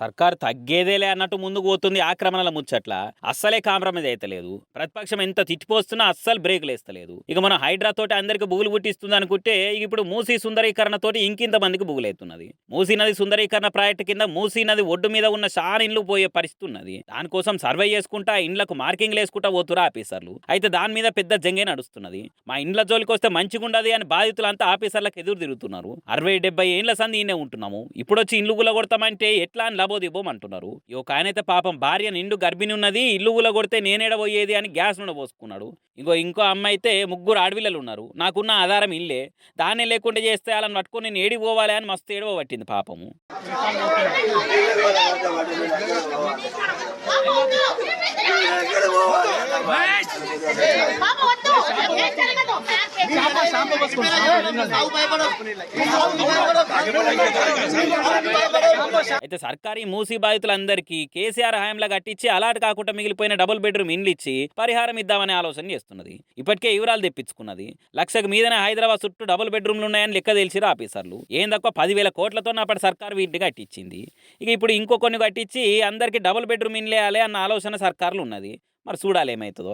సర్కారు తగ్గేదేలే అన్నట్టు ముందుకు పోతుంది. ఆక్రమణల ముచ్చట్ల అస్సలే కాంప్రమైజ్ అయితలేదు. ప్రతిపక్షం ఎంత తిట్టిపోస్తున్నా అస్సలు బ్రేకులు వేస్తలేదు. ఇక మనం హైడ్రా తోటి అందరికి బుగులు పుట్టిస్తుంది అనుకుంటే ఇక ఇప్పుడు మూసీ సుందరీకరణ తోటి ఇంకింత మందికి బుగులవుతున్నది. మూసీ నది సుందరీకరణ ప్రాజెక్టు కింద మూసీ నది ఒడ్డు మీద ఉన్న చాలా ఇండ్లు పోయే పరిస్థితి ఉన్నది. దానికోసం సర్వే చేసుకుంటా ఇండ్లకు మార్కింగ్లు వేసుకుంటా పోతురా ఆఫీసర్లు. అయితే దాని మీద పెద్ద జంగే నడుస్తున్నది. మా ఇండ్ల జోలికి వస్తే మంచిగుండదు అని బాధితులంతా ఆఫీసర్లకు ఎదురు తిరుగుతున్నారు. 60-70 ఏళ్ల సంది ఈయనే ఉంటున్నాము, ఇప్పుడు వచ్చి ఇల్లు గుల కొడతామంటే ఎట్లా అని లబోదిబోమంటున్నారు. ఒక ఆయనైతే పాపం భార్య నిండు గర్భిణి ఉన్నది, ఇల్లు గుల కొడితే నేనేడ పోయేది అని గ్యాస్ నుండి పోసుకున్నాడు. ఇంకో అమ్మ అయితే 3 ఆడపిల్లలు ఉన్నారు. నాకున్న ఆధారం ఇల్లే, దాన్నే లేకుండా చేస్తే వాళ్ళని పట్టుకొని నేను ఏడికి పోవాలి అని మస్తు ఏడవ పట్టింది పాపము. అయితే సర్కారీ మూసీ బాధితులందరికీ కేసీఆర్ హయాంలో కట్టించి అలాట్ కాకుండా మిగిలిపోయిన డబుల్ బెడ్రూమ్ ఇండ్లు ఇచ్చి పరిహారం ఇద్దామనే ఆలోచన చేస్తున్నది. ఇప్పటికే వివరాలు తెప్పించుకున్నది. 1,00,000 మీదనే హైదరాబాద్ చుట్టూ డబుల్ బెడ్రూమ్లు ఉన్నాయని లెక్క తెలిసిరు ఆఫీసర్లు. ఏం తక్కువ 10,000 కోట్లతో అప్పటి సర్కారు వీటిని కట్టించింది. ఇక ఇప్పుడు ఇంకో కొన్ని కట్టించి అందరికీ డబుల్ బెడ్రూమ్ ఇండ్లు వేయాలి అన్న ఆలోచన సర్కారులు ఉన్నది. మరి చూడాలి ఏమవుతుందో.